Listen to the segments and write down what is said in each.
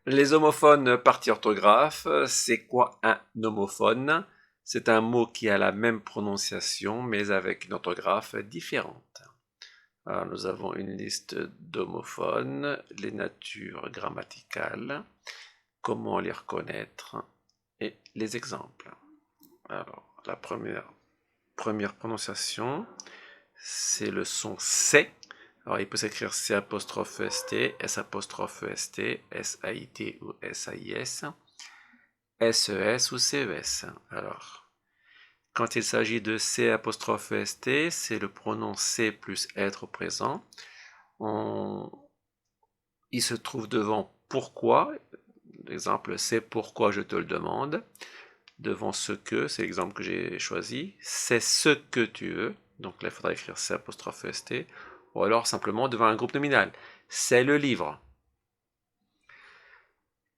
Les homophones partie orthographe, c'est quoi un homophone? C'est un mot qui a la même prononciation mais avec une orthographe différente. Alors, nous avons une liste d'homophones, les natures grammaticales, comment les reconnaître et les exemples. Alors, la première prononciation, c'est le son C. Alors, il peut s'écrire C apostrophe ST, S apostrophe ST, SAIT ou SAIS, SES ou CES. Alors, quand il s'agit de C apostrophe ST, c'est le pronom C plus être au présent. Il se trouve devant pourquoi. L'exemple, c'est pourquoi je te le demande. Devant ce que, c'est l'exemple que j'ai choisi. C'est ce que tu veux. Donc là, il faudra écrire C apostrophe ST. Ou alors simplement devant un groupe nominal. C'est le livre.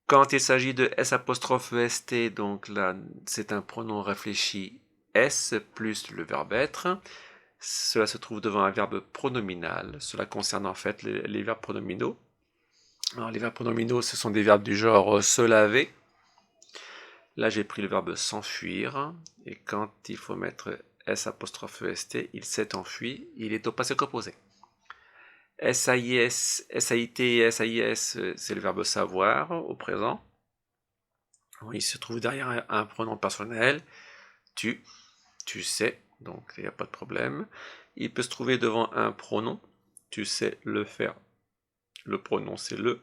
Quand il s'agit de S apostrophe ST, donc là, c'est un pronom réfléchi S plus le verbe être. Cela se trouve devant un verbe pronominal. Cela concerne en fait les verbes pronominaux. Alors, les verbes pronominaux, ce sont des verbes du genre se laver. Là, j'ai pris le verbe s'enfuir. Et quand il faut mettre S apostrophe EST, il s'est enfui. Il est au passé composé. SAIS, SAIT, SAIS, c'est le verbe savoir au présent. Il se trouve derrière un pronom personnel. Tu, tu sais, donc il n'y a pas de problème. Il peut se trouver devant un pronom. Tu sais le faire. Le pronom, c'est le.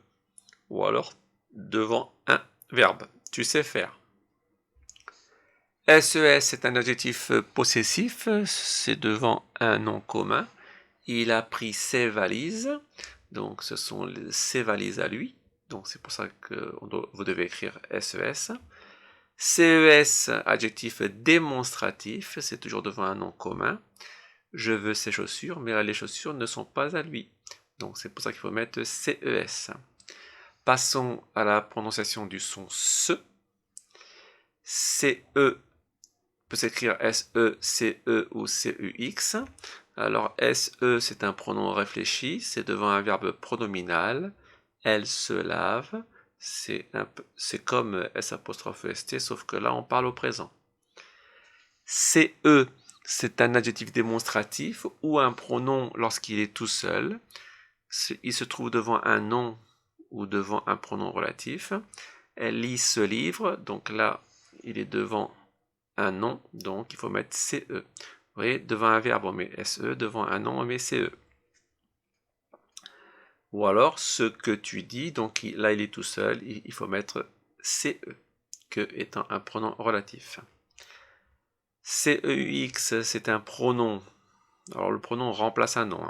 Ou alors devant un verbe. Tu sais faire. SES est un adjectif possessif, c'est devant un nom commun. Il a pris ses valises, donc ce sont ses valises à lui, donc c'est pour ça que vous devez écrire SES. CES, adjectif démonstratif, c'est toujours devant un nom commun. Je veux ses chaussures, mais là les chaussures ne sont pas à lui, donc c'est pour ça qu'il faut mettre CES. Passons à la prononciation du son SE. CE peut s'écrire SE, CE ou CUX. Alors SE, c'est un pronom réfléchi, c'est devant un verbe pronominal. Elle se lave, c'est comme S apostrophe ST, sauf que là on parle au présent. CE, c'est un adjectif démonstratif ou un pronom lorsqu'il est tout seul. Il se trouve devant un nom ou devant un pronom relatif. Elle lit ce livre, donc là il est devant un nom, donc il faut mettre CE. Vous voyez, devant un verbe on met SE, devant un nom on met CE. Ou alors ce que tu dis, donc là il est tout seul, il faut mettre CE, que étant un pronom relatif. CEUX, c'est un pronom. Alors le pronom remplace un nom.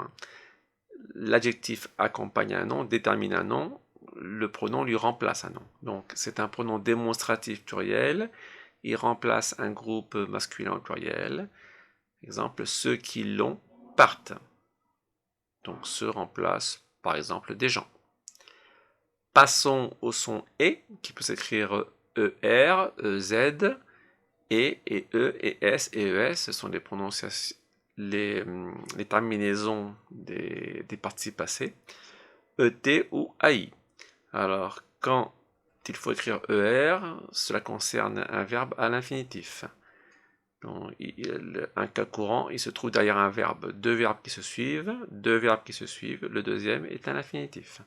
L'adjectif accompagne un nom, détermine un nom, le pronom lui remplace un nom. Donc c'est un pronom démonstratif pluriel, il remplace un groupe masculin au pluriel. Exemple, ceux qui l'ont partent. Donc ceux remplace par exemple des gens. Passons au son E, qui peut s'écrire ER, EZ, E et E et S et ES. Ce sont les prononciations, les terminaisons des participes passés. ET ou AI. Alors, quand il faut écrire ER, cela concerne un verbe à l'infinitif. Donc, un cas courant, il se trouve derrière un verbe, deux verbes qui se suivent, le deuxième est un infinitif.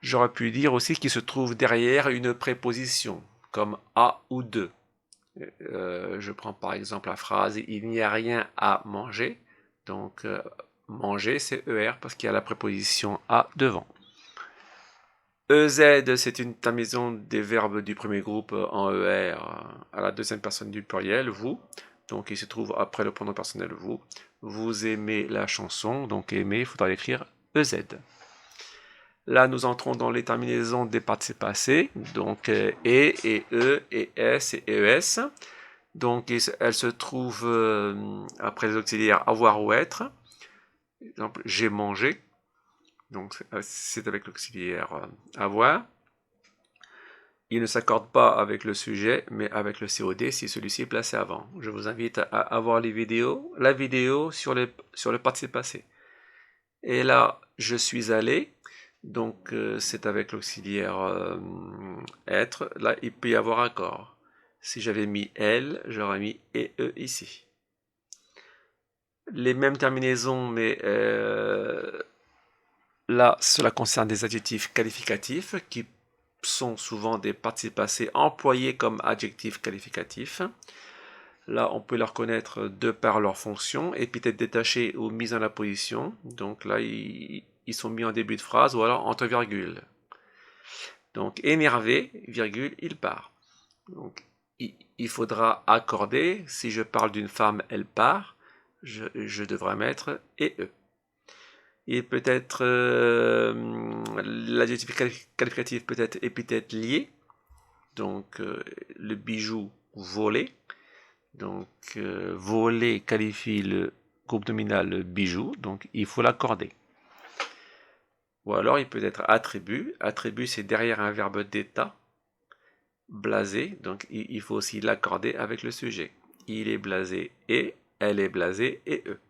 J'aurais pu dire aussi qu'il se trouve derrière une préposition, comme à ou de. Je prends par exemple la phrase il n'y a rien à manger. Donc manger c'est ER parce qu'il y a la préposition à devant. EZ c'est une terminaison des verbes du premier groupe en ER à la deuxième personne du pluriel, vous. Donc il se trouve après le pronom personnel vous. Vous aimez la chanson, donc aimer, il faudra l'écrire EZ. Là, nous entrons dans les terminaisons des participes passés, donc et E, et S, et ES. Donc, elles se trouvent après les auxiliaires avoir ou être. Par exemple, j'ai mangé. Donc, c'est avec l'auxiliaire avoir. Il ne s'accorde pas avec le sujet, mais avec le COD si celui-ci est placé avant. Je vous invite à avoir la vidéo sur le participe passé. Et là, je suis allé. Donc c'est avec l'auxiliaire être. Là, il peut y avoir accord. Si j'avais mis elle, j'aurais mis et ici. Les mêmes terminaisons, mais là, cela concerne des adjectifs qualificatifs qui sont souvent des participes passés employés comme adjectifs qualificatifs. Là, on peut les reconnaître de par leur fonction, épithète détachée ou mise en la position. Donc là, ils sont mis en début de phrase ou alors entre virgules. Donc énervé, virgule, il part. Donc il faudra accorder, si je parle d'une femme, elle part, je devrais mettre et eux. Et peut-être l'adjectif qualificatif peut être épithète lié, donc le bijou volé. Donc voler qualifie le groupe nominal bijou, donc il faut l'accorder. Ou alors il peut être attribut. Attribut, c'est derrière un verbe d'état. Blasé, donc il faut aussi l'accorder avec le sujet. Il est blasé et, elle est blasée et eux.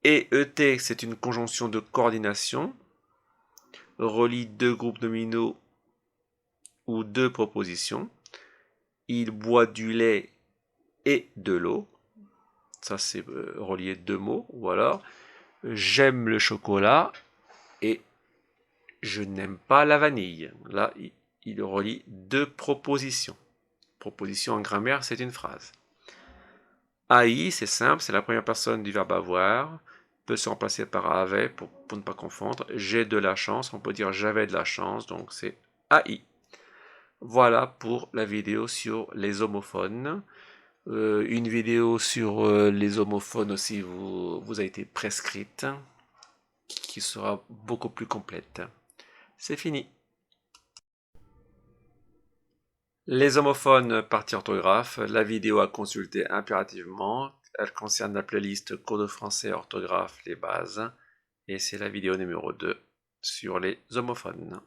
Et ET, c'est une conjonction de coordination. Relie deux groupes nominaux ou deux propositions. Il boit du lait et de l'eau. Ça, c'est relier deux mots. Ou alors, j'aime le chocolat et je n'aime pas la vanille. Là, il relie deux propositions. Proposition en grammaire, c'est une phrase. AI, c'est simple, c'est la première personne du verbe avoir. Peut se remplacer par avait pour ne pas confondre. J'ai de la chance, on peut dire j'avais de la chance, donc c'est AI. Voilà pour la vidéo sur les homophones. Une vidéo sur les homophones aussi vous a été prescrite, qui sera beaucoup plus complète. C'est fini. Les homophones partie orthographe, la vidéo à consulter impérativement. Elle concerne la playlist cours de français orthographe les bases. Et c'est la vidéo numéro 2 sur les homophones.